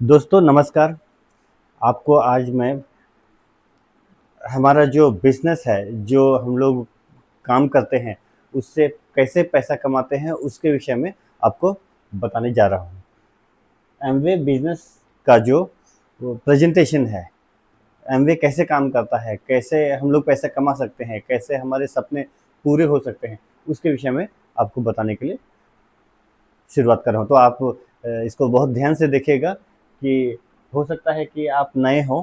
दोस्तों नमस्कार। आपको आज मैं हमारा जो बिज़नेस है, जो हम लोग काम करते हैं, उससे कैसे पैसा कमाते हैं, उसके विषय में आपको बताने जा रहा हूँ। एमवे बिज़नेस का जो प्रेजेंटेशन है, एमवे कैसे काम करता है, कैसे हम लोग पैसा कमा सकते हैं, कैसे हमारे सपने पूरे हो सकते हैं, उसके विषय में आपको बताने के लिए शुरुआत कर रहा हूँ। तो आप इसको बहुत ध्यान से देखिएगा कि हो सकता है कि आप नए हों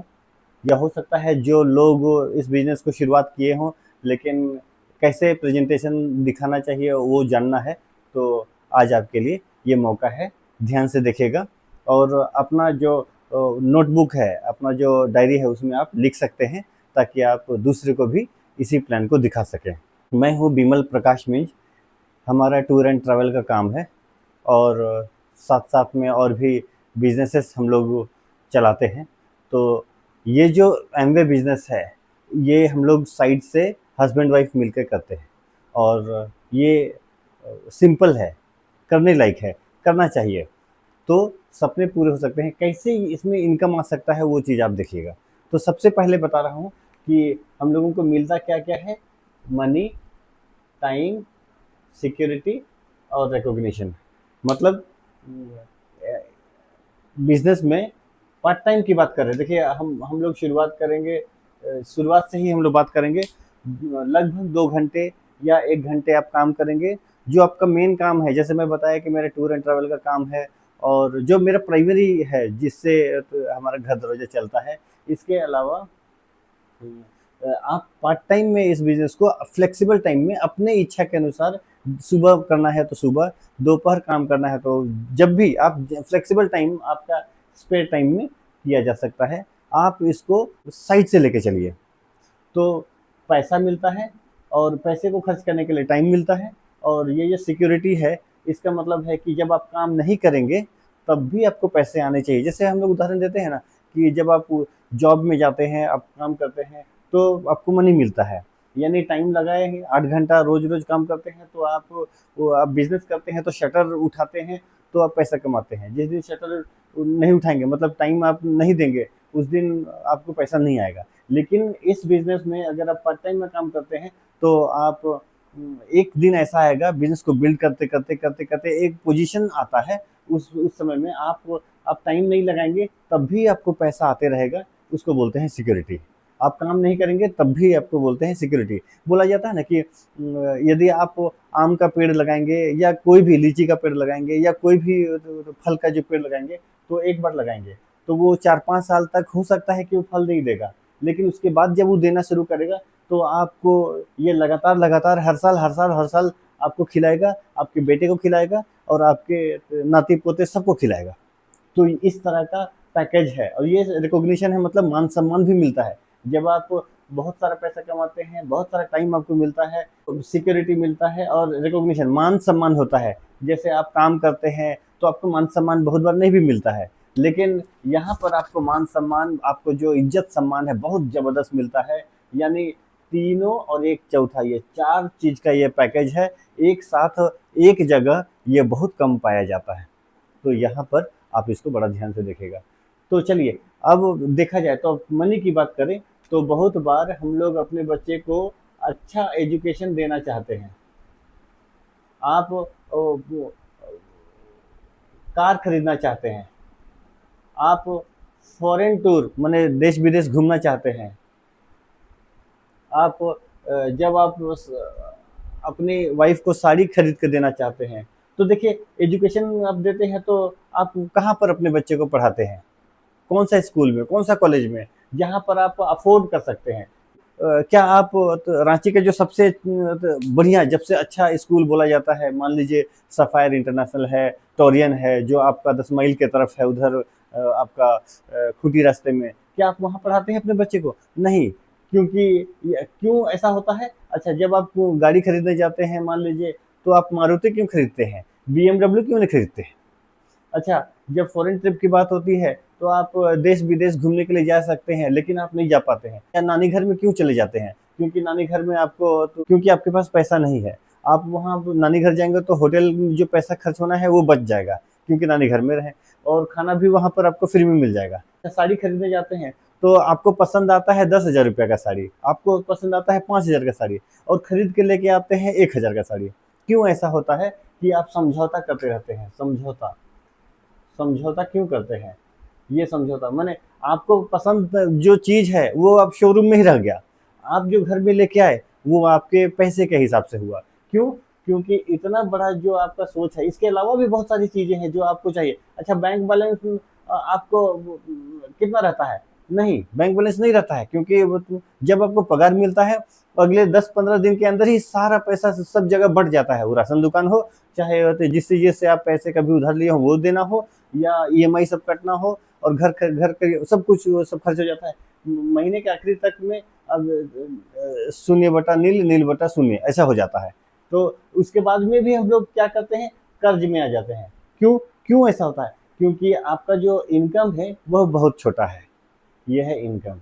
या हो सकता है जो लोग इस बिज़नेस को शुरुआत किए हों, लेकिन कैसे प्रेजेंटेशन दिखाना चाहिए वो जानना है, तो आज आपके लिए ये मौका है। ध्यान से देखिएगा और अपना जो नोटबुक है, अपना जो डायरी है उसमें आप लिख सकते हैं ताकि आप दूसरे को भी इसी प्लान को दिखा सकें। मैं हूँ बिमल प्रकाश मिंज, हमारा टूर एंड ट्रैवल का काम है और साथ-साथ में और भी बिज़नेसेस हम लोग चलाते हैं। तो ये जो एमवे बिज़नेस है, ये हम लोग साइड से हस्बैंड वाइफ मिलकर करते हैं और ये सिंपल है, करने लायक है, करना चाहिए। तो सपने पूरे हो सकते हैं। कैसे इसमें इनकम आ सकता है वो चीज़ आप देखिएगा। तो सबसे पहले बता रहा हूँ कि हम लोगों को मिलता क्या-क्या है? मनी, टाइम, सिक्योरिटी और रिकॉग्निशन। मतलब बिजनेस में पार्ट टाइम की बात कर रहे हैं। देखिए हम लोग शुरुआत करेंगे, शुरुआत से ही हम लोग बात करेंगे। लगभग 2 घंटे या 1 घंटे आप काम करेंगे। जो आपका मेन काम है, जैसे मैं बताया कि मेरा टूर एंड ट्रैवल का काम है और जो मेरा प्राइमरी है जिससे हमारा घर दरवाजा चलता है। इसके अलावा आप पार्ट टाइम में इस बिज़नेस को फ्लेक्सिबल टाइम में अपने इच्छा के अनुसार, सुबह करना है तो सुबह, दोपहर काम करना है तो जब भी आप फ्लेक्सिबल टाइम आपका स्पेयर टाइम में किया जा सकता है। आप इसको साइड से लेके चलिए, तो पैसा मिलता है और पैसे को खर्च करने के लिए टाइम मिलता है और ये जो सिक्योरिटी है, इसका मतलब है कि जब आप काम नहीं करेंगे, तब भी आपको पैसे आने चाहिए। जैसे हम लोग उदाहरण देते हैं ना कि जब आप जॉब में जाते हैं, आप काम करते हैं, तो आपको मनी मिलता है। यानी टाइम लगाए हैं, 8 घंटा रोज़-रोज़ काम करते हैं, तो आप बिज़नेस करते हैं, तो शटर उठाते हैं, तो आप पैसा कमाते हैं। जिस दिन शटर नहीं उठाएँगे, मतलब टाइम आप नहीं देंगे, उस दिन आपको पैसा नहीं आएगा। लेकिन इस बिज़नेस में अगर आप पार्ट टाइम में काम करते हैं, तो आप एक दिन ऐसा आएगा बिज़नेस को बिल्ड करते-करते एक पोज़ीशन आता है, उस समय में आप टाइम नहीं लगाएँगे, तब भी आपको पैसा आते रहेगा, उसको बोलते हैं सिक्योरिटी। आप काम नहीं करेंगे, तब भी आपको बोलते हैं सिक्योरिटी। बोला जाता है ना कि यदि आप आम का पेड़ लगाएँगे या कोई भी लीची का पेड़ लगाएँगे या कोई भी फल का जो पेड़ लगाएँगे, तो एक बार लगाएँगे, तो वो 4-5 साल तक हो सकता है कि वो फल नहीं देगा। लेकिन उसके बाद जब वो देना शुरू करेगा, तो आपको ये लगातार हर साल आपको खिलाएगा, आपके बेटे को खिलाएगा और आपके नाती-पोते सबको खिलाएगा। तो इस तरह का पैकेज है और ये रिकॉग्निशन है, मतलब मान-सम्मान भी मिलता है। जब आप बहुत सारा पैसा कमाते हैं, बहुत सारा टाइम आपको मिलता है, सिक्योरिटी मिलता है और रिकॉग्निशन, मान-सम्मान होता है। जैसे आप काम करते हैं, तो आपको मान-सम्मान बहुत बार नहीं भी मिलता है। लेकिन यहाँ पर आपको मान-सम्मान, आपको जो इज़्ज़त-सम्मान है, बहुत ज़बरदस्त मिलता है। यानी तीनों और एक चौथा, ये 4 चीज़ का ये पैकेज है। एक साथ एक जगह ये बहुत कम पाया जाता है। तो यहाँ पर आप इसको बड़ा ध्यान से देखिएगा। तो चलिए, अब देखा जाए तो मनी की बात करें, तो बहुत बार हम लोग अपने बच्चे को अच्छा एजुकेशन देना चाहते हैं। आप वो कार खरीदना चाहते हैं, आप फॉरेन टूर माने देश-विदेश घूमना चाहते हैं, आप जब आप अपनी वाइफ को साड़ी खरीद के देना चाहते हैं, तो देखिए एजुकेशन आप देते हैं तो आप कहाँ पर अपने बच्चे को पढ़ाते हैं? कौन सा स्कूल में, कौन सा कॉलेज में, जहाँ पर आप अफ़ोर्ड कर सकते हैं। क्या आप रांची के जो सबसे बढ़िया, सबसे अच्छा स्कूल बोला जाता है, मान लीजिए सफ़ायर इंटरनेशनल है, टोरियन है, जो आपका 10 माइल की तरफ है उधर, आपका खूंटी रास्ते में, क्या आप वहाँ पढ़ाते हैं अपने बच्चे को? नहीं, क्योंकि क्यों ऐसा होता है? अच्छा, जब आप गाड़ी खरीदने जाते हैं मान लीजिए, तो आप मारुति क्यों खरीदते हैं? बीएमडब्ल्यू क्यों नहीं खरीदते हैं? अच्छा, जब फ़ॉरेन ट्रिप की बात होती है, तो आप देश-विदेश घूमने के लिए जा सकते हैं, लेकिन आप नहीं जा पाते हैं। या नानी घर में क्यों चले जाते हैं? क्योंकि नानी घर में आपको तो क्योंकि आपके पास पैसा नहीं है। आप वहाँ नानी घर जाएँगे तो होटल में जो पैसा खर्च होना है, वो बच जाएगा, क्योंकि नानी घर में रहें। और खाना भी वहाँ पर आपको फ्री में मिल जाएगा। साड़ी खरीदने जाते हैं तो आपको पसंद आता है 10,000 रुपये का साड़ी, आपको पसंद आता है 5,000 का साड़ी, और खरीद के लेके आते हैं 1,000 का साड़ी। क्यों ऐसा होता है कि आप समझौता करते रहते हैं? समझौता, समझौता क्यों करते हैं? ये समझौता माने आपको पसंद जो चीज़ है वो अब शोरूम में ही रह गया। आप जो घर में लेके आए वो आपके पैसे के हिसाब से हुआ। क्यों? क्योंकि इतना बड़ा जो आपका सोच है, इसके अलावा भी बहुत सारी चीज़ें हैं जो आपको चाहिए। अच्छा, बैंक बैलेंस आपको कितना रहता है? नहीं, बैंक बैलेंस नहीं रहता है, क्योंकि वो जब आपको पगार मिलता है अगले 10-15 दिन के अंदर ही सारा पैसा सब जगह बँट जाता है। वो राशन दुकान हो, चाहे तो जिस चीज़ से आप पैसे कभी उधार लिए हो वो देना हो, या ईएमआई सब कटना हो, और घर का सब कुछ वो सब खर्च हो जाता है। महीने के आखिरी तक में अब शून्य बटा नील, नील बटा शून्य ऐसा हो जाता है। तो उसके बाद में भी हम लोग क्या करते हैं, कर्ज में आ जाते हैं। क्यों? क्यों ऐसा होता है? क्योंकि आपका जो इनकम है वह बहुत छोटा है। ये है इनकम।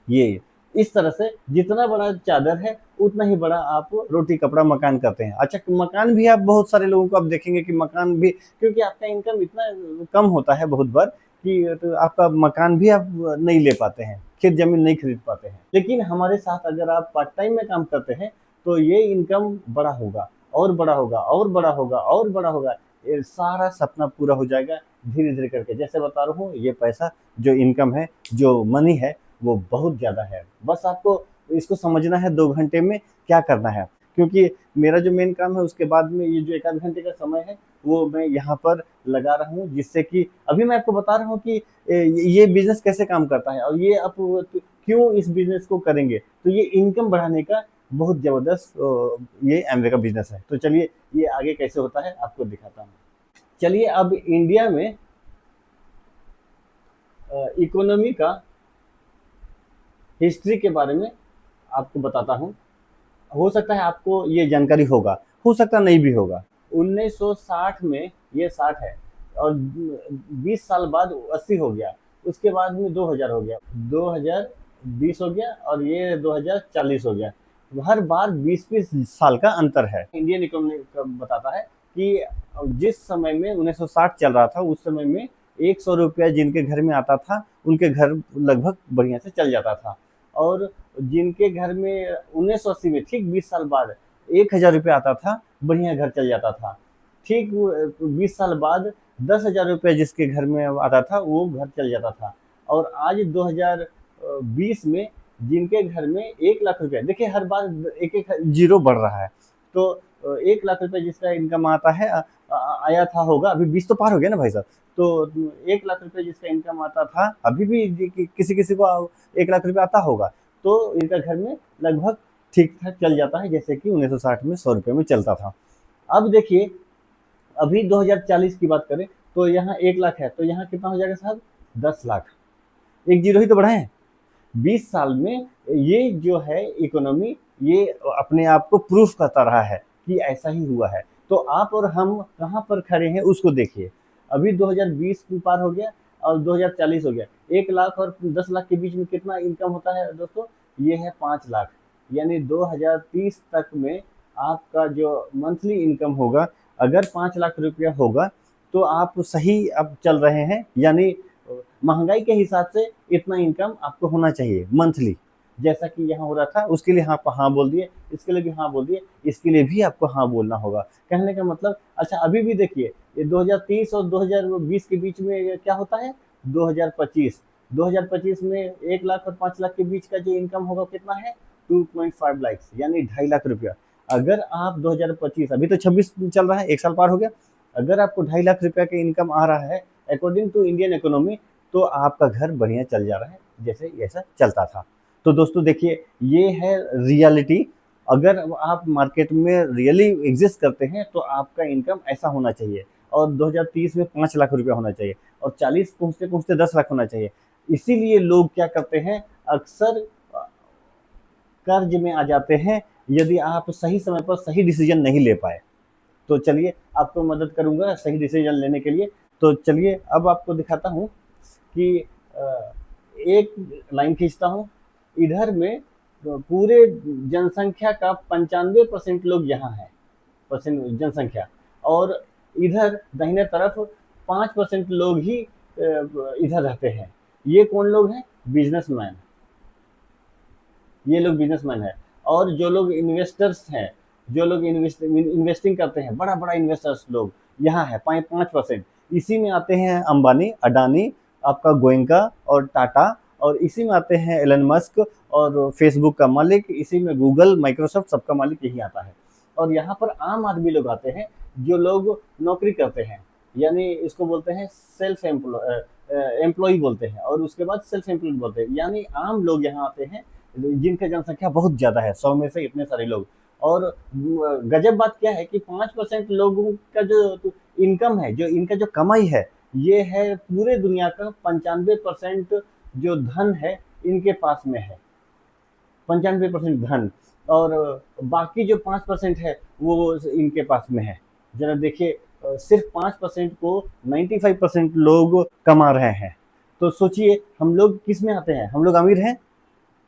ये इस तरह से जितना बड़ा चादर है उतना ही बड़ा आप रोटी कपड़ा मकान करते हैं। अच्छा, मकान भी आप बहुत सारे लोगों को आप देखेंगे कि मकान भी, क्योंकि आपका इनकम इतना कम होता है बहुत बार कि तो आपका मकान भी आप नहीं ले पाते हैं, खेत जमीन नहीं खरीद पाते हैं। लेकिन हमारे साथ अगर आप पार्ट टाइम में काम करते हैं तो ये इनकम बड़ा होगा और बड़ा होगा और बड़ा होगा और बड़ा होगा। ये सारा सपना पूरा हो जाएगा धीरे धीरे करके। जैसे बता रहा हूँ, ये पैसा जो इनकम है, जो मनी है, वो बहुत ज़्यादा है। बस आपको इसको समझना है 2 घंटे में क्या करना है। क्योंकि मेरा जो मेन काम है उसके बाद में ये जो 1 आध घंटे का समय है वो मैं यहाँ पर लगा रहा हूँ, जिससे कि अभी मैं आपको बता रहा हूँ कि ये बिज़नेस कैसे काम करता है और ये आप क्यों इस बिज़नेस को करेंगे। तो ये इनकम बढ़ाने का बहुत ज़बरदस्त ये एमवे का बिज़नेस है। तो चलिए ये आगे कैसे होता है आपको दिखाता हूँ। चलिए अब इंडिया में इकोनॉमी का हिस्ट्री के बारे में आपको बताता हूँ। हो सकता है आपको ये जानकारी होगा, हो सकता नहीं भी होगा। 1960 में ये 60 है, और 20 साल बाद 80 हो गया, उसके बाद में 2000 हो गया, 2020 हो गया, और ये 2040 हो गया। हर बार 20-20 साल का अंतर है। इंडियन इकोनॉमी का बताता है कि जिस समय में 1960 चल रहा था उस समय में 100 रुपया जिनके घर में आता था उनके घर लगभग बढ़िया से चल जाता था, और जिनके घर में 1980 में ठीक 20 साल बाद 1,000 रुपया आता था बढ़िया घर चल जाता था। ठीक 20 साल बाद 10,000 रुपया जिसके घर में आता था वो घर चल जाता था। और आज 2020 में जिनके घर में 1,00,000 रुपया, देखिए हर बार एक एक जीरो बढ़ रहा है। तो 1,00,000 रुपया जिसका इनकम आता है आया था होगा, अभी 20 तो पार हो गया ना भाई साहब। तो 1,00,000 रुपया जिसका इनकम आता था, अभी भी किसी किसी को 1,00,000 रुपया आता होगा, तो इनका घर में लगभग ठीक ठाक चल जाता है, जैसे कि 1960 में 100 रुपये में चलता था। अब देखिए अभी 2040 की बात करें तो यहाँ 1,00,000 है, तो यहाँ कितना हो जाएगा साहब? 10,00,000। एक जीरो ही तो बढ़ा है। 20 साल में ये जो है इकोनॉमी, ये अपने आप को प्रूफ करता रहा है कि ऐसा ही हुआ है। तो आप और हम कहाँ पर खड़े हैं उसको देखिए। अभी 2020 भी पार हो गया और 2040 हो गया। 1,00,000 और 10,00,000 के बीच में कितना इनकम होता है दोस्तों? ये है 5,00,000। यानी 2030 तक में आपका जो मंथली इनकम होगा, अगर 5,00,000 रुपया होगा तो आप सही अब चल रहे हैं। यानी महंगाई के हिसाब से इतना इनकम आपको होना चाहिए मंथली, जैसा कि यहाँ हो रहा था। उसके लिए आप हाँ बोल दिए, इसके लिए भी हाँ बोल दिए, इसके लिए भी आपको हाँ बोलना होगा। कहने का मतलब, अच्छा अभी भी देखिए ये 2030 और 2020 के बीच में ये क्या होता है? 2025 में 1,00,000 और 5,00,000 के बीच का जो इनकम होगा कितना है? 2.5 लाख, यानी 2.5 लाख रुपया। अगर आप 2025, अभी तो 26 चल रहा है, 1 साल पार हो गया, अगर आपको 2.5 लाख रुपया का इनकम आ रहा है अकॉर्डिंग टू इंडियन इकोनॉमी, तो आपका घर बढ़िया चल जा रहा है जैसे ऐसा चलता था। तो दोस्तों देखिए ये है रियलिटी। अगर आप मार्केट में रियली एग्जिस्ट करते हैं तो आपका इनकम ऐसा होना चाहिए, और 2030 में 5,00,000 रुपया होना चाहिए, और 40 पहुँचते पहुँचते 10,00,000 होना चाहिए। इसीलिए लोग क्या करते हैं, अक्सर कर्ज में आ जाते हैं, यदि आप सही समय पर सही डिसीजन नहीं ले पाए। तो चलिए आपको मदद करूँगा सही डिसीजन लेने के लिए। तो चलिए अब आपको दिखाता हूँ कि एक लाइन खींचता हूँ। इधर में पूरे जनसंख्या का 95% लोग यहाँ हैं, परसेंट जनसंख्या, और इधर दाहिने तरफ 5% लोग ही इधर रहते हैं। ये कौन लोग हैं? बिजनेसमैन। ये लोग बिजनेसमैन हैं। और जो लोग इन्वेस्टर्स हैं, जो लोग इन्वेस्टिंग करते हैं, बड़ा बड़ा इन्वेस्टर्स लोग यहाँ है 5%। इसी में आते हैं अंबानी, अडानी, आपका गोयनका और टाटा, और इसी में आते हैं एलन मस्क और फेसबुक का मालिक, इसी में गूगल, माइक्रोसॉफ्ट, सबका मालिक यही आता है। और यहाँ पर आम आदमी लोग आते हैं, जो लोग नौकरी करते हैं, यानी इसको बोलते हैं सेल्फ एम्प्लॉय बोलते हैं, और उसके बाद सेल्फ एम्प्लॉयड बोलते हैं, यानी आम लोग यहाँ आते हैं, जिनका जनसंख्या बहुत ज़्यादा है, 100 में से इतने सारे लोग। और गजब बात क्या है कि 5% लोगों का जो इनकम है, जो इनका जो कमाई है, ये है पूरे दुनिया का 95% जो धन है इनके पास में है, 95% धन। और बाकी जो 5% है वो इनके पास में है। जरा देखिए, सिर्फ 5% को 95% लोग कमा रहे हैं। तो सोचिए हम लोग किस में आते हैं? हम लोग अमीर हैं?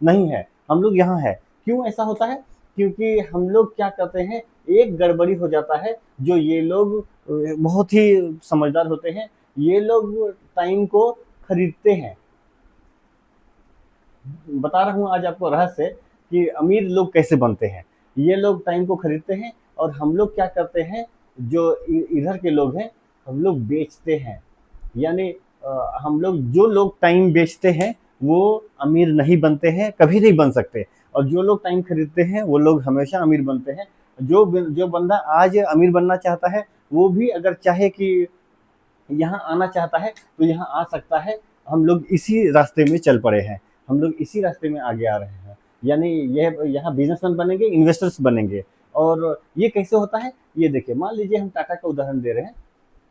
नहीं है, हम लोग यहाँ है। क्यों ऐसा होता है? क्योंकि हम लोग क्या करते हैं, एक गड़बड़ी हो जाता है, जो ये लोग बहुत ही समझदार होते हैं, ये लोग टाइम को खरीदते हैं। बता रहा हूँ आज आपको रहस्य कि अमीर लोग कैसे बनते हैं। ये लोग टाइम को खरीदते हैं, और हम लोग क्या करते हैं, जो इधर के लोग हैं, हम लोग बेचते हैं। यानी हम लोग, जो लोग टाइम बेचते हैं वो अमीर नहीं बनते हैं, कभी नहीं बन सकते। और जो लोग टाइम खरीदते हैं वो लोग हमेशा अमीर बनते हैं। जो बंदा आज अमीर बनना चाहता है, वो भी अगर चाहे कि यहाँ आना चाहता है तो यहाँ आ सकता है। हम लोग इसी रास्ते में चल पड़े हैं, हम लोग इसी रास्ते में आगे आ रहे हैं। यानी यह यहाँ बिजनेसमैन बनेंगे, इन्वेस्टर्स बनेंगे। और ये कैसे होता है, ये देखिए, मान लीजिए हम टाटा का उदाहरण दे रहे हैं।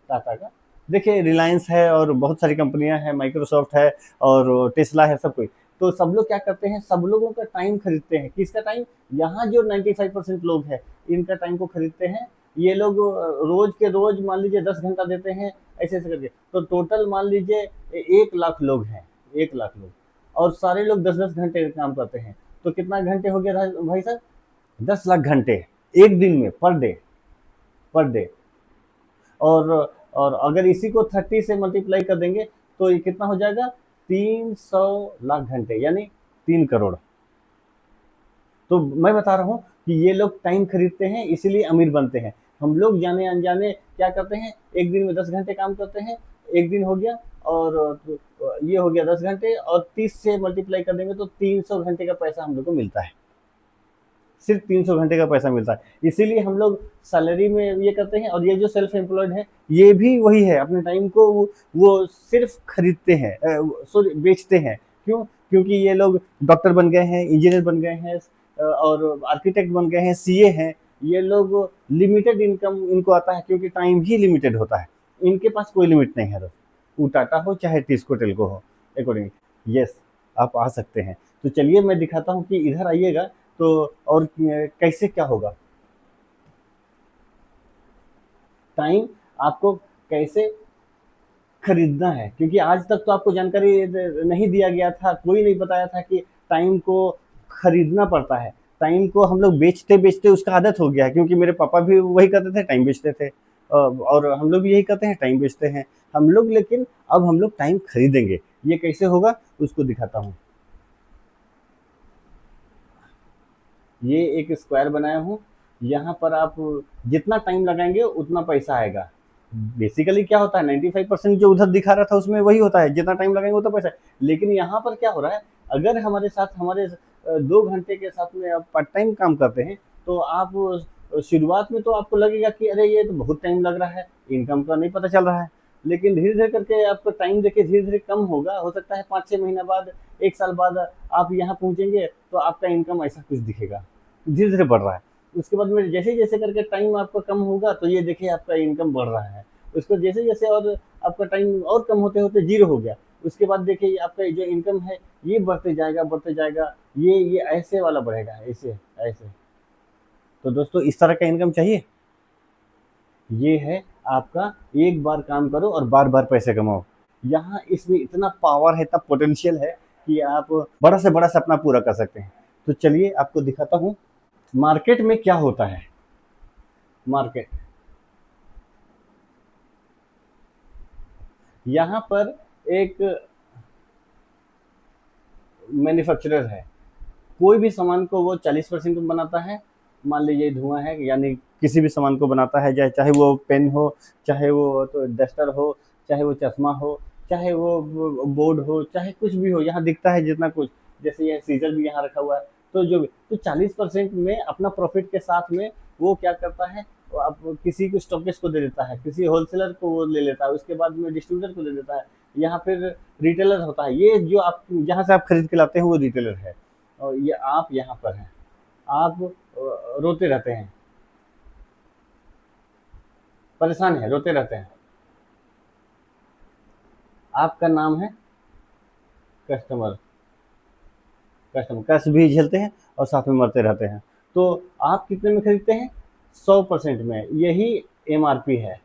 टाटा का देखिए, रिलायंस है और बहुत सारी कंपनियां हैं, माइक्रोसॉफ्ट है और टेस्ला है, सब कोई। तो सब लोग क्या करते हैं, सब लोगों का टाइम खरीदते हैं। किसका टाइम? यहाँ जो 95% लोग हैं, इनका टाइम को खरीदते हैं। ये लोग रोज के रोज मान लीजिए 10 घंटा देते हैं, ऐसे ऐसे करके। तो टोटल मान लीजिए 1 लाख लोग हैं, 1 लाख लोग, और सारे लोग 10-10 घंटे काम करते हैं। तो कितना घंटे हो गया भाई साहब? 10 लाख घंटे एक दिन में, पर डे, पर डे। और और अगर इसी को 30 से मल्टीप्लाई कर देंगे तो ये कितना हो जाएगा? 300 लाख घंटे, यानी 3 करोड़। तो मैं बता रहा हूँ कि ये लोग टाइम खरीदते हैं, इसीलिए अमीर बनते हैं। हम लोग जाने अनजाने क्या करते हैं, एक दिन में 10 घंटे काम करते हैं, एक दिन हो गया, और ये हो गया 10 घंटे, और 30 से मल्टीप्लाई कर देंगे तो 300 घंटे का पैसा हम लोग को मिलता है। सिर्फ 300 घंटे का पैसा मिलता है। इसीलिए हम लोग सैलरी में ये करते हैं। और ये जो सेल्फ एम्प्लॉयड है, ये भी वही है, अपने टाइम को वो सिर्फ खरीदते हैं, सॉरी बेचते हैं। क्यों? क्योंकि ये लोग डॉक्टर बन गए हैं, इंजीनियर बन गए हैं, और आर्किटेक्ट बन गए हैं, सीए हैं। ये लोग लिमिटेड इनकम इनको आता है, क्योंकि टाइम ही लिमिटेड होता है। इनके पास कोई लिमिट नहीं है दोस्त, वो टाटा हो चाहे टिस्को टेल्को हो। अकॉर्डिंग, यस, आप आ सकते हैं। तो चलिए मैं दिखाता हूँ कि इधर आइएगा तो, और कैसे क्या होगा। टाइम आपको कैसे खरीदना है, क्योंकि आज तक तो आपको जानकारी नहीं दिया गया था, कोई नहीं बताया था कि टाइम को खरीदना पड़ता है। टाइम को हम लोग बेचते बेचते उसका आदत हो गया है, क्योंकि मेरे पापा भी वही करते थे, टाइम बेचते थे, और हम लोग भी यही करते हैं, टाइम बेचते हैं हम लोग। लेकिन अब हम लोग टाइम खरीदेंगे। ये कैसे होगा उसको दिखाता हूँ। ये एक स्क्वायर बनाया हूँ, यहाँ पर आप जितना टाइम लगाएंगे उतना पैसा आएगा। बेसिकली क्या होता है, 95% जो उधर दिखा रहा था उसमें वही होता है, जितना टाइम लगाएंगे उतना पैसा है। लेकिन यहाँ पर क्या हो रहा है, अगर हमारे साथ हमारे 2 घंटे के साथ में आप पार्ट टाइम काम करते हैं, तो आप शुरुआत में तो आपको लगेगा कि अरे ये तो बहुत टाइम लग रहा है, इनकम का नहीं पता चल रहा है। लेकिन धीरे धीरे करके आपका टाइम देखिए धीरे धीरे कम होगा, हो सकता है 5-6 महीना बाद, 1 साल बाद आप यहाँ पहुँचेंगे तो आपका इनकम ऐसा कुछ दिखेगा, धीरे धीरे बढ़ रहा है। उसके बाद में जैसे जैसे करके टाइम आपका कम होगा, तो ये देखिए आपका इनकम बढ़ रहा है। उसको जैसे जैसे और आपका टाइम और कम होते होते जीरो हो गया, उसके बाद देखिए आपका जो इनकम है ये बढ़ते जाएगा, बढ़ते जाएगा। ये ऐसे वाला बढ़ेगा, ऐसे ऐसे। तो दोस्तों, इस तरह का इनकम चाहिए? ये है आपका, एक बार काम करो और बार बार पैसे कमाओ। यहाँ इसमें इतना पावर है, इतना पोटेंशियल है कि आप बड़ा से बड़ा सपना पूरा कर सकते हैं। तो चलिए आपको दिखाता हूँ मार्केट में क्या होता है। मार्केट, यहाँ पर एक मैन्युफैक्चरर है, कोई भी सामान को वो 40% में बनाता है। मान लीजिए धुआं है, यानी किसी भी सामान को बनाता है, चाहे चाहे वो पेन हो, चाहे वो तो डस्टर हो, चाहे वो चश्मा हो, चाहे वो बोर्ड हो, चाहे कुछ भी हो, यहाँ दिखता है जितना कुछ, जैसे ये सीजर भी यहाँ रखा हुआ है। तो जो भी तो 40% में अपना प्रॉफिट के साथ में वो क्या करता है, वो अब किसी को स्टॉकिस्ट को दे देता है, किसी होलसेलर को वो ले लेता है, उसके बाद में डिस्ट्रीब्यूटर को दे देता है, यहाँ फिर रिटेलर होता है। ये जो आप जहाँ से आप खरीद के लाते हैं वो रिटेलर है, और ये आप यहाँ पर हैं, आप रोते रहते हैं, परेशान हैं, रोते रहते हैं। आपका नाम है कस्टमर, कस्टमर कष्ट भी झेलते हैं और साथ में मरते रहते हैं। तो आप कितने में खरीदते हैं? 100% में, यही एमआरपी है।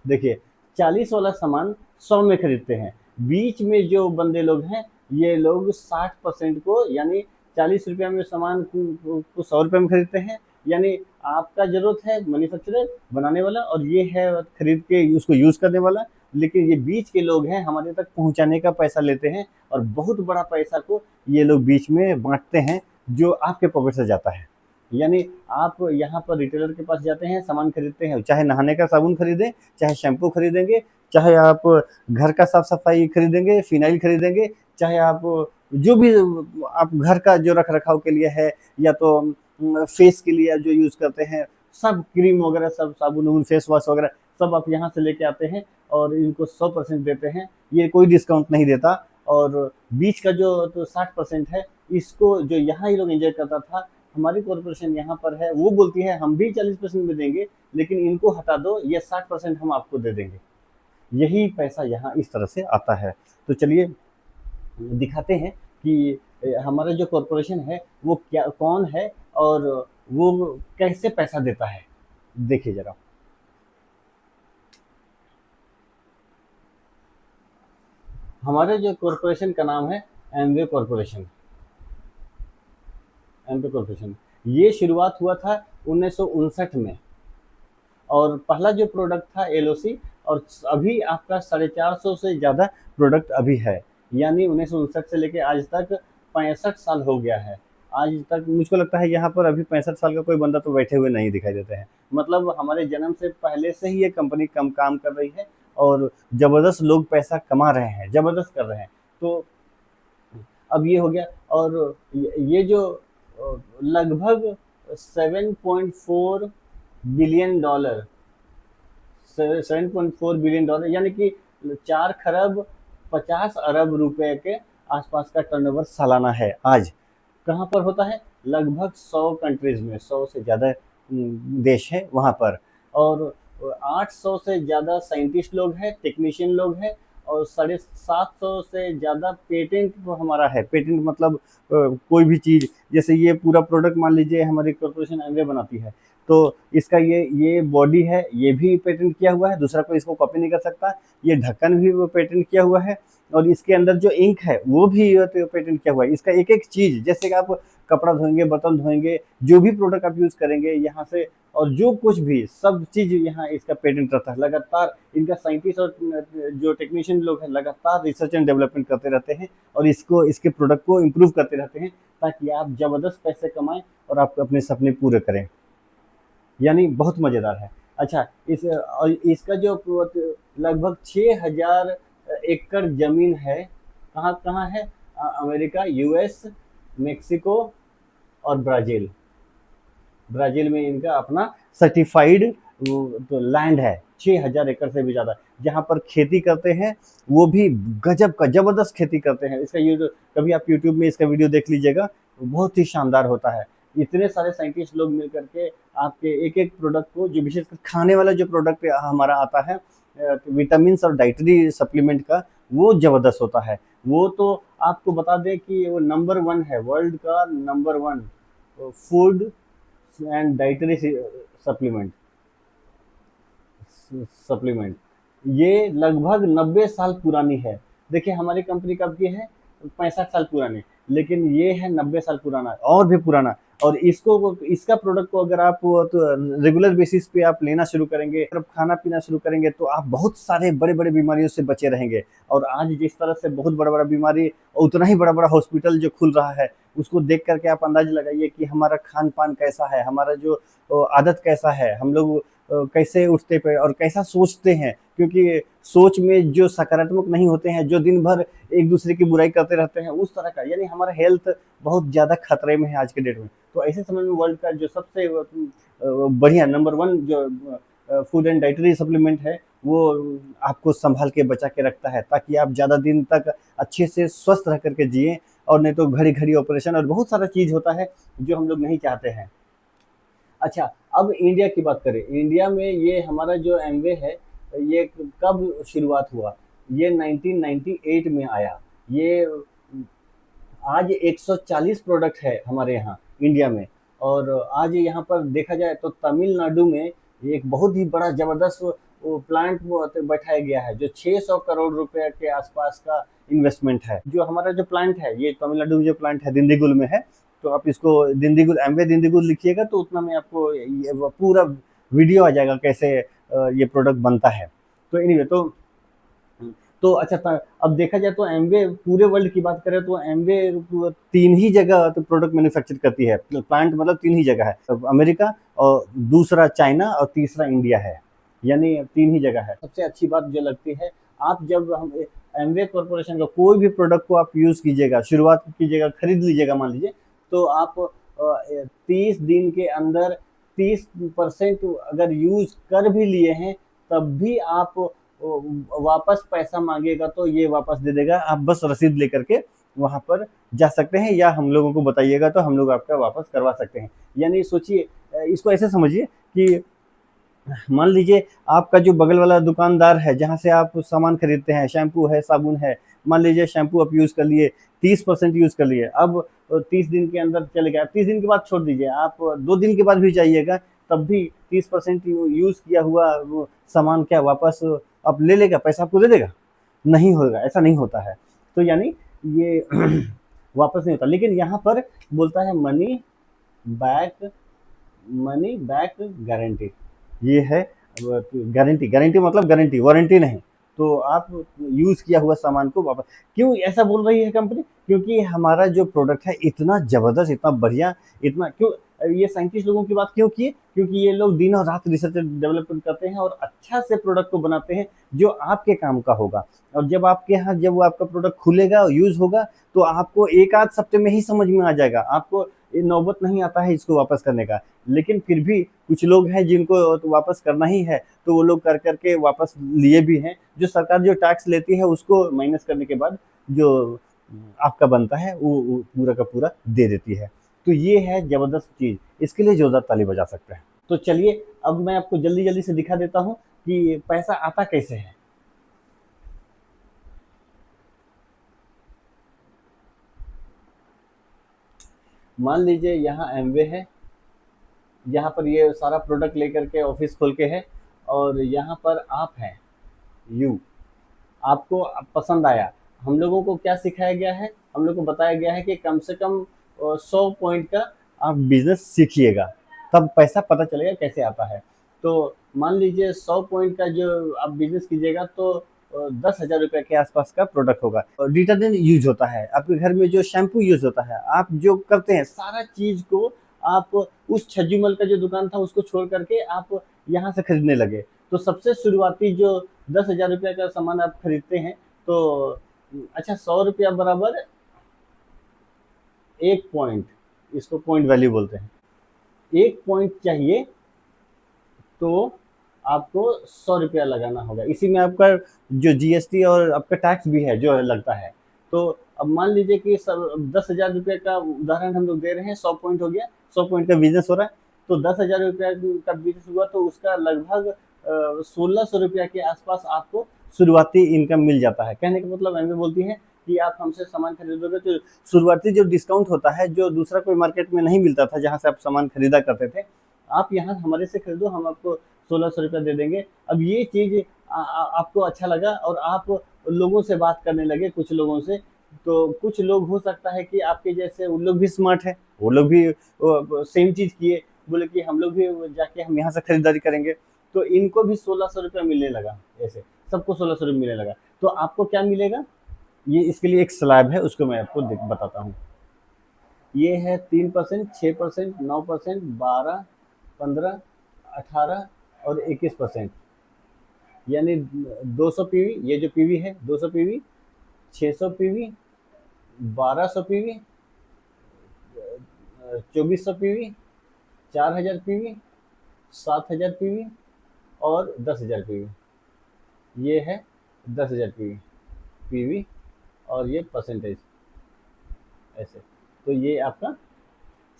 देखिए, 40 वाला सामान 100 में खरीदते हैं, बीच में जो बंदे लोग हैं ये लोग 60% को, यानी 40 रुपया में सामान को 100 रुपये में खरीदते हैं। यानी आपका जरूरत है मैन्युफैक्चरर बनाने वाला, और ये है खरीद के उसको यूज़ करने वाला, लेकिन ये बीच के लोग हैं, हमारे तक पहुंचाने का पैसा लेते हैं, और बहुत बड़ा पैसा को ये लोग बीच में बांटते हैं, जो आपके पॉकेट से जाता है। यानी आप यहाँ पर रिटेलर के पास जाते हैं, सामान खरीदते हैं, चाहे नहाने का साबुन खरीदें, चाहे शैम्पू खरीदेंगे, चाहे आप घर का साफ सफाई खरीदेंगे, फिनाइल खरीदेंगे, चाहे आप जो भी आप घर का जो रख रखाव के लिए है, या तो फेस के लिए जो यूज़ करते हैं, सब क्रीम वगैरह, सब साबुन उबुन, फेस वॉश वगैरह, सब आप यहाँ से लेके आते हैं और इनको 100% देते हैं। ये कोई डिस्काउंट नहीं देता, और बीच का जो तो 60% है, इसको जो यहाँ ये लोग एंजॉय करता था, हमारी कॉरपोरेशन यहाँ पर है, वो बोलती है हम भी 40% में देंगे, लेकिन इनको हटा दो, ये 60% हम आपको दे देंगे। यही पैसा यहाँ इस तरह से आता है। तो चलिए दिखाते हैं कि हमारा जो कॉरपोरेशन है वो क्या, कौन है, और वो कैसे पैसा देता है। देखिए जरा, हमारे जो कॉरपोरेशन का नाम है एमवे कॉरपोरेशन। एमवे कॉरपोरेशन, ये शुरुआत हुआ था 1959 में, और पहला जो प्रोडक्ट था एलओसी, और अभी आपका 450 से ज़्यादा प्रोडक्ट अभी है। यानी 1959 से लेके आज तक 65 साल हो गया है। आज तक मुझको लगता है यहाँ पर अभी 65 साल का कोई बंदा तो बैठे हुए नहीं दिखाई देते हैं। मतलब हमारे जन्म से पहले से ही ये कंपनी कम काम कर रही है, और ज़बरदस्त लोग पैसा कमा रहे हैं, ज़बरदस्त कर रहे हैं। तो अब ये हो गया, और ये जो लगभग 7.4 बिलियन डॉलर, 7.4 बिलियन डॉलर, यानी कि 4 खरब 50 अरब रुपए के आसपास का टर्नओवर सालाना है आज। कहाँ पर होता है? लगभग 100 कंट्रीज में, 100 से ज़्यादा देश है वहाँ पर, और 800 से ज़्यादा साइंटिस्ट लोग हैं, टेक्नीशियन लोग हैं, और 750 से ज़्यादा पेटेंट हमारा है। पेटेंट मतलब कोई भी चीज़, जैसे ये पूरा प्रोडक्ट मान लीजिए हमारी कॉर्पोरेशन एमवे बनाती है, तो इसका ये बॉडी है, ये भी पेटेंट किया हुआ है, दूसरा कोई इसको कॉपी नहीं कर सकता। ये ढक्कन भी वो पेटेंट किया हुआ है, और इसके अंदर जो इंक है वो भी तो पेटेंट किया हुआ है। इसका एक एक चीज़, जैसे कि आप कपड़ा धोएंगे, बर्तन धोएंगे, जो भी प्रोडक्ट आप यूज़ करेंगे यहाँ से, और जो कुछ भी सब चीज़ यहाँ इसका पेटेंट रहता है। लगातार इनका साइंटिस्ट और जो टेक्नीशियन लोग हैं लगातार रिसर्च एंड डेवलपमेंट करते रहते हैं, और इसको, इसके प्रोडक्ट को इम्प्रूव करते रहते हैं, ताकि आप ज़बरदस्त पैसे कमाएं और आप अपने सपने पूरे करें। यानी बहुत मज़ेदार है। अच्छा, और इसका जो लगभग 6000 एकड़ ज़मीन है, कहाँ कहाँ है? अमेरिका, यूएस, मेक्सिको और ब्राज़ील। ब्राज़ील में इनका अपना सर्टिफाइड तो लैंड है, 6000 एकड़ से भी ज़्यादा, जहाँ पर खेती करते हैं, वो भी गजब का ज़बरदस्त खेती करते हैं। इसका यूट्यूब, कभी आप यूट्यूब में इसका वीडियो देख लीजिएगा, बहुत ही शानदार होता है। इतने सारे साइंटिस्ट लोग मिल करके आपके एक एक प्रोडक्ट को, जो विशेषकर खाने वाला जो प्रोडक्ट हमारा आता है, विटामिन और डाइटरी सप्लीमेंट का, वो ज़बरदस्त होता है। वो तो आपको बता दें कि वो नंबर 1 है, वर्ल्ड का number 1 food and dietary supplement supplement ये लगभग 90 साल पुरानी है। देखिए हमारी कंपनी कब की है? 65 साल पुरानी, लेकिन ये है 90 साल पुराना, और भी पुराना। और इसको इसका प्रोडक्ट को अगर आप तो रेगुलर बेसिस पे आप लेना शुरू करेंगे, अगर खाना पीना शुरू करेंगे तो आप बहुत सारे बड़े बड़े बीमारियों से बचे रहेंगे। और आज जिस तरह से बहुत बड़ा बड़ा बीमारी, उतना ही बड़ा बड़ा हॉस्पिटल जो खुल रहा है, उसको देख करके आप अंदाज लगाइए कि हमारा खान पान कैसा है, हमारा जो आदत कैसा है, हम लोग कैसे उठते पे और कैसा सोचते हैं, क्योंकि सोच में जो सकारात्मक नहीं होते हैं, जो दिन भर एक दूसरे की बुराई करते रहते हैं, उस तरह का, यानी हमारा हेल्थ बहुत ज़्यादा खतरे में है आज के डेट में। तो ऐसे समय में वर्ल्ड का जो सबसे बढ़िया नंबर वन जो फूड एंड डाइटरी सप्लीमेंट है, वो आपको संभाल के बचा के रखता है, ताकि आप ज़्यादा दिन तक अच्छे से स्वस्थ रह करके जिए। और नहीं तो घड़ी घड़ी ऑपरेशन और बहुत सारा चीज़ होता है जो हम लोग नहीं चाहते हैं। अच्छा, अब इंडिया की बात करें। इंडिया में ये हमारा जो एमवे है, ये कब शुरुआत हुआ? ये 1998 में आया। ये आज 140 प्रोडक्ट है हमारे यहाँ इंडिया में। और आज यहाँ पर देखा जाए तो तमिलनाडु में एक बहुत ही बड़ा ज़बरदस्त वो प्लांट वो बैठाया गया है, जो 600 करोड़ रुपए के आसपास का इन्वेस्टमेंट है। जो हमारा जो प्लांट है, ये तमिलनाडु में जो प्लांट है दिंडीगुल में है। तो आप इसको दिंडीगुल, एमवे दिंडीगुल लिखिएगा तो उतना में आपको ये वो पूरा वीडियो आ जाएगा कैसे ये प्रोडक्ट बनता है। तो एनीवे तो अच्छा अब देखा जाए तो एमवे पूरे वर्ल्ड की बात करें तो एमवे तीन ही जगह तो प्रोडक्ट मैन्युफैक्चर करती है। प्लांट मतलब तीन ही जगह है, अमेरिका और दूसरा चाइना और तीसरा इंडिया है, यानी तीन ही जगह है। सबसे अच्छी बात जो लगती है, आप जब हम एमवे कॉरपोरेशन का कोई भी प्रोडक्ट को आप यूज़ कीजिएगा, शुरुआत कीजिएगा, खरीद लीजिएगा मान लीजिए, तो आप 30 दिन के अंदर 30% अगर यूज़ कर भी लिए हैं, तब भी आप वापस पैसा मांगेगा तो ये वापस दे देगा। आप बस रसीद लेकर के वहाँ पर जा सकते हैं, या हम लोगों को बताइएगा तो हम लोग आपका वापस करवा सकते हैं। यानी सोचिए, इसको ऐसे समझिए कि मान लीजिए आपका जो बगल वाला दुकानदार है, जहाँ से आप सामान खरीदते हैं, शैम्पू है, साबुन है, मान लीजिए शैम्पू आप यूज़ कर लिए, 30% यूज़ कर लिए, अब 30 दिन के अंदर चले गए। 30 दिन के बाद छोड़ दीजिए, आप 2 दिन के बाद भी जाइएगा, तब भी 30% यूज़ किया हुआ वो सामान क्या वापस अब ले लेगा, पैसा आपको दे देगा? नहीं होगा, ऐसा नहीं होता है। तो यानी ये वापस नहीं होता। लेकिन यहाँ पर बोलता है बैक मनी बैक गारंटी। ये है गारंटी। गारंटी मतलब गारंटी, वारंटी नहीं। तो आप यूज़ किया हुआ सामान को वापस, क्यों ऐसा बोल रही है कंपनी? क्योंकि हमारा जो प्रोडक्ट है इतना ज़बरदस्त, इतना बढ़िया, इतना क्यों, ये साइंटिस्ट लोगों की बात क्यों किए? क्योंकि ये लोग दिनों रात रिसर्च डेवलपमेंट करते हैं और अच्छा से प्रोडक्ट को बनाते हैं जो आपके काम का होगा। और जब आपके यहाँ जब वो आपका प्रोडक्ट खुलेगा और यूज़ होगा, तो आपको 1 आध हफ्ते में ही समझ में आ जाएगा। आपको ये नौबत नहीं आता है इसको वापस करने का। लेकिन फिर भी कुछ लोग हैं जिनको तो वापस करना ही है, तो वो लोग कर कर के वापस लिए भी हैं। जो सरकार जो टैक्स लेती है उसको माइनस करने के बाद जो आपका बनता है वो पूरा का पूरा दे देती है। तो ये है ज़बरदस्त चीज़, इसके लिए ज़ोरदार ताली बजा सकते हैं। तो चलिए अब मैं आपको जल्दी-जल्दी से दिखा देता हूँ कि पैसा आता कैसे है। मान लीजिए यहाँ एमवे है, यहाँ पर ये सारा प्रोडक्ट लेकर के ऑफिस खोल के है, और यहाँ पर आप हैं, यू, आपको पसंद आया। हम लोगों को क्या सिखाया गया है? हम लोग को बताया गया है कि कम से कम 100 पॉइंट का आप बिजनेस सीखिएगा, तब पैसा पता चलेगा कैसे आता है। तो मान लीजिए 100 पॉइंट का जो आप बिजनेस कीजिएगा तो 10,000 रुपये के आसपास का प्रोडक्ट होगा। और डिटर्जेंट यूज होता है, आपके घर में जो शैम्पू यूज होता है, आप जो करते हैं सारा चीज को आप उस छज्जूमल का जो दुकान था उसको छोड़ करके आप यहाँ से खरीदने लगे। तो सबसे शुरुआती जो 10,000 रुपये का सामान आप खरीदते हैं, तो अच्छा 100 रुपया बराबर 1 पॉइंट, इसको पॉइंट वैल्यू बोलते हैं। 1 पॉइंट चाहिए तो आपको 100 रुपया लगाना होगा। इसी में आपका जो जीएसटी और आपका टैक्स भी है जो लगता है। तो अब मान लीजिए कि सब 10,000 रुपये का उदाहरण हम लोग दे रहे हैं, 100 पॉइंट हो गया, 100 पॉइंट का बिजनेस हो रहा है। तो 10,000 रुपया का बिजनेस हुआ तो उसका लगभग 1,600 रुपया के आसपास आपको शुरुआती इनकम मिल जाता है। कहने का मतलब एमवे बोलती है कि आप हमसे सामान खरीदोगे तो शुरुआती जो डिस्काउंट होता है, जो दूसरा कोई मार्केट में नहीं मिलता था जहाँ से आप सामान खरीदा करते थे, आप यहाँ हमारे से खरीदो, हम आपको 1,600 रुपया दे देंगे। अब ये चीज़ आपको अच्छा लगा और आप लोगों से बात करने लगे, कुछ लोगों से। तो कुछ लोग हो सकता है कि आपके जैसे उन लोग भी स्मार्ट है, वो लोग भी सेम चीज़ किए, बोले कि हम लोग भी जाके हम यहाँ से खरीदारी करेंगे, तो इनको भी 1600 रुपया मिलने लगा। ऐसे सबको 1600 रुपये मिलने लगा। तो आपको क्या मिलेगा, ये इसके लिए एक स्लैब है, उसको मैं आपको बताता हूँ। ये है 3%, 6%, 9%, 12, 15, 18 और 21%। यानी 200 पीवी, ये जो पीवी है 200 PV, 600 PV, 1200 PV, 2400 PV, 4000 PV, 7000 PV और 10,000 पीवी। ये है 10,000 पीवी, पीवी और ये परसेंटेज ऐसे। तो ये आपका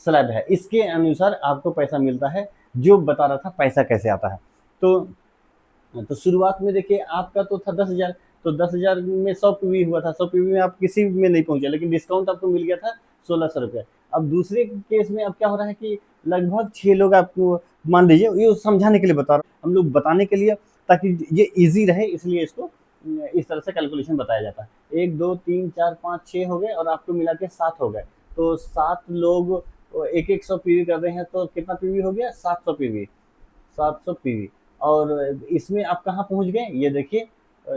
स्लैब है, इसके अनुसार आपको पैसा मिलता है। जो बता रहा था पैसा कैसे आता है, तो शुरुआत में देखिए आपका तो था 10,000, तो 10,000 में 100 पीवी हुआ था, 100 पीवी में आप किसी में नहीं पहुंचे, लेकिन डिस्काउंट आपको मिल गया था 1600 रुपये। अब दूसरे केस में अब क्या हो रहा है कि लगभग 6 लोग आपको, मान लीजिए, ये समझाने के लिए बता रहा हूँ, हम लोग बताने के लिए, ताकि ये इजी रहे, इसलिए इसको इस तरह से कैलकुलेशन बताया जाता है। 1 2 3 4 5 6 हो गए और आपको मिला के 7 हो गए, तो 7 लोग एक एक 100 पीवी कर रहे हैं, तो कितना पीवी हो गया, 700 पीवी, 700 पीवी। और इसमें आप कहाँ पहुँच गए, ये देखिए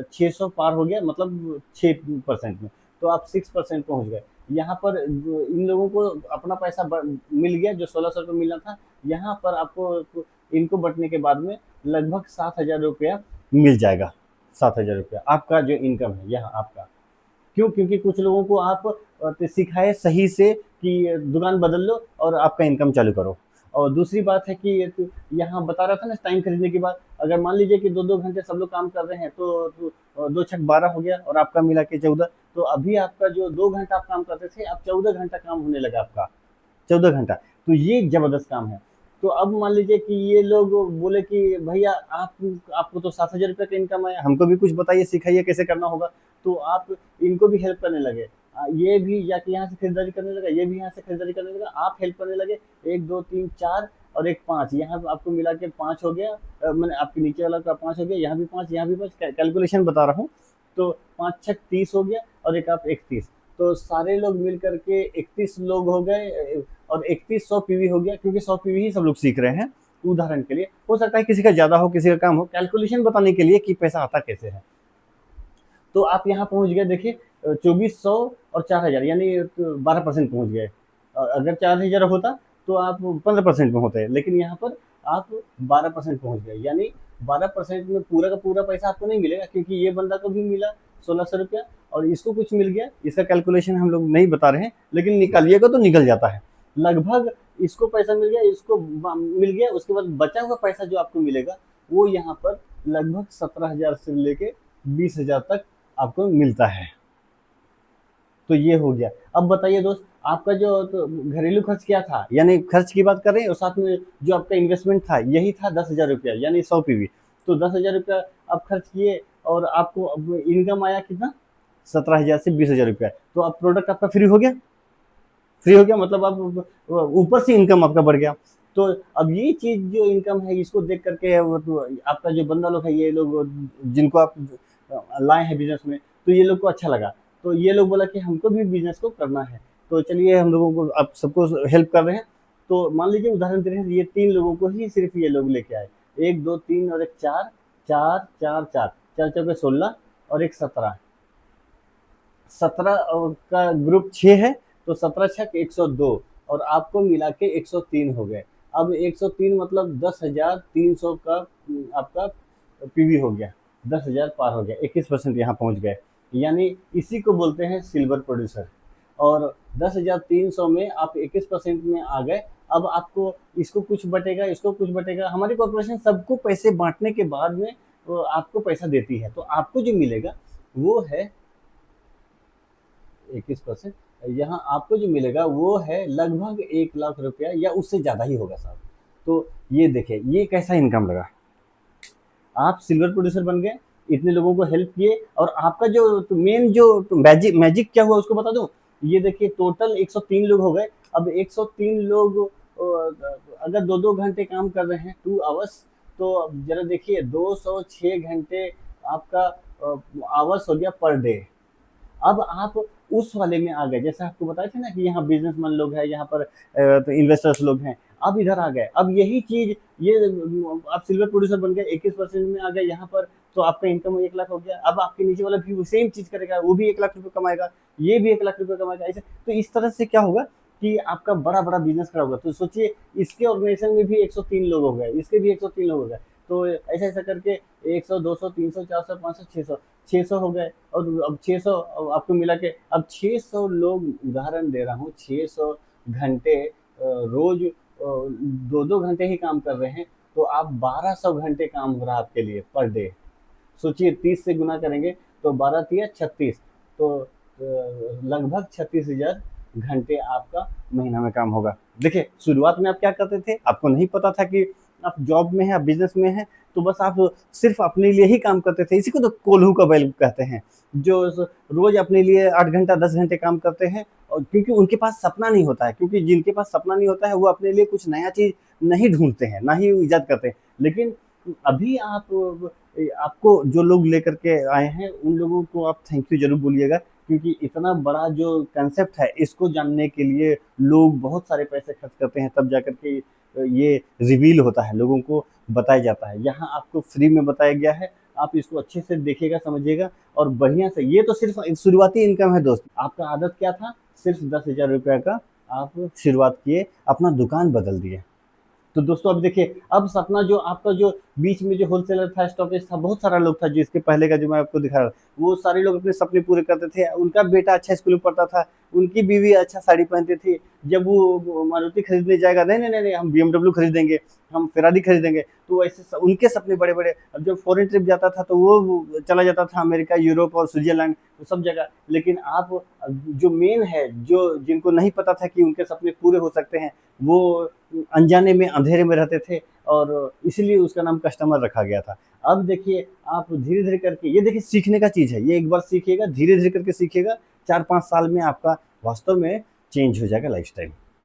600 पार हो गया, मतलब 6% में, तो आप 6% पहुँच गए। यहाँ पर इन लोगों को अपना पैसा मिल गया, जो 1600 रुपये मिलना था। यहाँ पर आपको इनको बंटने के बाद में लगभग 7,000 रुपया मिल जाएगा। 7,000 रुपया आपका जो इनकम है यहाँ आपका। क्यों? क्योंकि कुछ लोगों को आप सिखाए सही से कि दुकान बदल लो और आपका इनकम चालू करो। और दूसरी बात है कि यहाँ बता रहा था ना, टाइम खरीदने के बाद, अगर मान लीजिए कि 2-2 घंटे सब लोग काम कर रहे हैं, तो 2 छक 12 हो गया और आपका मिला के 14। तो अभी आपका जो 2 घंटा आप काम करते थे, अब 14 घंटा काम होने लगा आपका, 14 घंटा। तो ये जबरदस्त काम है। तो अब मान लीजिए कि ये लोग बोले कि भैया आपको तो 7,000 रुपये का इनकम है, हमको भी कुछ बताइए, सिखाइए कैसे करना होगा। तो आप इनको भी हेल्प करने लगे। ये भी जाके यहाँ से खरीदारी करने लगा, ये भी यहाँ से खरीदारी करने लगा, आप हेल्प करने लगे। 1 2 3 4 और एक 5, यहाँ आपको मिला के 5 हो गया। मैंने आपके नीचे वाला का 5 हो गया, यहाँ भी 5, यहाँ भी 5, कैलकुलेशन बता रहा हूँ। तो 5 छक 30 हो गया और एक आप 31। तो सारे लोग मिल करके 31 लोग हो गए और 3100 पीवी हो गया, क्योंकि 100 पीवी ही सब लोग सीख रहे हैं। उदाहरण के लिए हो सकता है किसी का ज़्यादा हो, किसी का कम हो, कैलकुलेशन बताने के लिए कि पैसा आता कैसे है। तो आप यहाँ पहुँच गए, देखिए 2400 और 4,000, यानी 12% पहुँच गए। अगर 4,000 होता तो आप 15% में होते, लेकिन यहाँ पर आप 12% पहुँच गए। यानी 12% में पूरा का पूरा पैसा आपको नहीं मिलेगा, क्योंकि ये बंदा को भी मिला 1600 रुपया और इसको कुछ मिल गया। इसका कैलकुलेशन हम लोग नहीं बता रहे हैं, लेकिन निकालिएगा तो निकल जाता है। लगभग इसको पैसा मिल गया, इसको मिल गया, उसके बाद बचा हुआ पैसा जो आपको मिलेगा, वो यहाँ पर लगभग 17,000 से लेके 20,000 तक आपको मिलता है। तो ये हो गया। अब बताइए दोस्त, आपका जो तो घरेलू खर्च क्या था, यानी खर्च की बात कर रहे हैं, और साथ में जो आपका इन्वेस्टमेंट था यही था 10,000 रुपया, यानी 100 पीवी। तो 10,000 रुपया आप खर्च किए और आपको अब इनकम आया कितना, 17,000 से 20,000 रुपया। तो अब प्रोडक्ट आपका फ्री हो गया, फ्री हो गया, मतलब आप ऊपर से इनकम आपका बढ़ गया। तो अब ये चीज जो इनकम है, इसको देख करके तो आपका जो बंदा लोग है, ये लोग जिनको आप लाए हैं बिजनेस में, तो ये लोग को अच्छा लगा। तो ये लोग बोला कि हमको भी बिजनेस को करना है, तो चलिए हम लोगों को आप सबको हेल्प कर रहे हैं। तो मान लीजिए उदाहरण दे रहे हैं, ये 3 लोगों को ही सिर्फ ये लोग लेके आए, 1 2 3 और एक 4, 4 4 4, 4 चौके 16 और एक 17, 17 का ग्रुप 6 है, तो 17 छक 102 और आपको मिला के 103 हो गए। अब 103 मतलब 10,300 का आपका पीवी हो गया, 10,000 पार हो गया, 21% यहाँ पहुँच गए। यानी इसी को बोलते हैं सिल्वर प्रोड्यूसर। और 10,300 में आप 21% में आ गए। अब आपको इसको कुछ बटेगा, इसको कुछ बटेगा। हमारी कॉर्पोरेशन सबको पैसे बांटने के बाद में आपको पैसा देती है, तो आपको जो मिलेगा वो है 21%। यहाँ आपको जो मिलेगा वो है लगभग 1,00,000 रुपया, या उससे ज़्यादा ही होगा साहब। तो ये देखिए, ये कैसा इनकम लगा। आप सिल्वर प्रोड्यूसर बन गए, इतने लोगों को हेल्प किए, और आपका जो मेन जो मैजिक मैजिक क्या हुआ उसको बता दूं। ये देखिए टोटल 103 लोग हो गए। अब 103 लोग अगर 2-2 घंटे काम कर रहे हैं, 2 आवर्स, तो जरा देखिए 206 घंटे आपका आवर्स हो गया पर डे। अब आप उस वाले में आ गए, जैसे आपको बताया था ना कि यहाँ बिजनेसमैन लोग हैं, यहाँ पर तो इन्वेस्टर्स लोग हैं, अब इधर आ गए। अब यही चीज ये आप सिल्वर प्रोड्यूसर बन गए, 21% में आ गए यहाँ पर, तो आपका इनकम 1 लाख हो गया। अब आपके नीचे वाला भी सेम चीज करेगा, वो भी 1 लाख रुपए कमाएगा, ये भी 1 लाख रुपए कमाएगा, ऐसे। तो इस तरह से क्या होगा कि आपका बड़ा बड़ा बिजनेस खड़ा होगा। तो सोचिए, इसके ऑर्गेनाइजेशन में भी 103 लोग हो गए, इसके भी 103 लोग हो गए, तो ऐसा ऐसा करके 100 200 300 400 500 600 हो गए। और अब 600 आपको मिला के, अब 600 लोग, उदाहरण दे रहा हूँ, 600 घंटे रोज 2-2 घंटे ही काम कर रहे हैं, तो आप 1200 घंटे काम हो रहा है आपके लिए पर डे। सोचिए, 30 से गुना करेंगे तो 12 तिया 36, तो लगभग 36,000 घंटे आपका महीना में काम होगा। देखिए, शुरुआत में आप क्या करते थे, आपको नहीं पता था कि आप जॉब में हैं, आप बिजनेस में हैं, तो बस आप सिर्फ अपने लिए ही काम करते थे। इसी को तो कोल्हू का बैल कहते हैं, जो रोज अपने लिए 8 घंटा 10 घंटे काम करते हैं। और क्योंकि उनके पास सपना नहीं होता है, क्योंकि जिनके पास सपना नहीं होता है वो अपने लिए कुछ नया चीज नहीं ढूंढते हैं, ना ही इजाद करते हैं। लेकिन अभी आपको जो लोग लेकर के आए हैं, उन लोगों को आप थैंक यू जरूर बोलिएगा, क्योंकि इतना बड़ा जो कंसेप्ट है, इसको जानने के लिए लोग बहुत सारे पैसे खर्च करते हैं, तब जाकर के ये रिवील होता है, लोगों को बताया जाता है। यहाँ आपको फ्री में बताया गया है, आप इसको अच्छे से देखिएगा, समझिएगा, और बढ़िया से। ये तो सिर्फ शुरुआती इनकम है दोस्त। आपका आदत क्या था, सिर्फ 10,000 रुपये का आप शुरुआत किए, अपना दुकान बदल दिए। तो दोस्तों, अब देखिए, अब सपना जो आपका, जो बीच में जो होलसेलर था, स्टॉकिस्ट था, बहुत सारा लोग था, जो इसके पहले का जो मैं आपको दिखा रहा, वो सारे लोग अपने सपने पूरे करते थे। उनका बेटा अच्छा स्कूल में पढ़ता था, उनकी बीवी अच्छा साड़ी पहनती थी। जब वो मारुति खरीदने जाएगा, नहीं नहीं नहीं नहीं, हम BMW खरीदेंगे, हम फेरारी खरीदेंगे, तो ऐसे उनके सपने बड़े बड़े। अब जब फॉरेन ट्रिप जाता था, तो वो चला जाता था अमेरिका, यूरोप और स्विट्जरलैंड, वो सब जगह। लेकिन आप, जो मेन है, जो जिनको नहीं पता था कि उनके सपने पूरे हो सकते हैं, वो अनजाने में, अंधेरे में रहते थे, और इसीलिए उसका नाम कस्टमर रखा गया था। अब देखिए, आप धीरे धीरे करके, ये देखिए सीखने का चीज है, ये एक बार सीखिएगा, धीरे धीरे करके सीखिएगा, 4-5 साल में आपका वास्तव में चेंज हो जाएगा लाइफस्टाइल।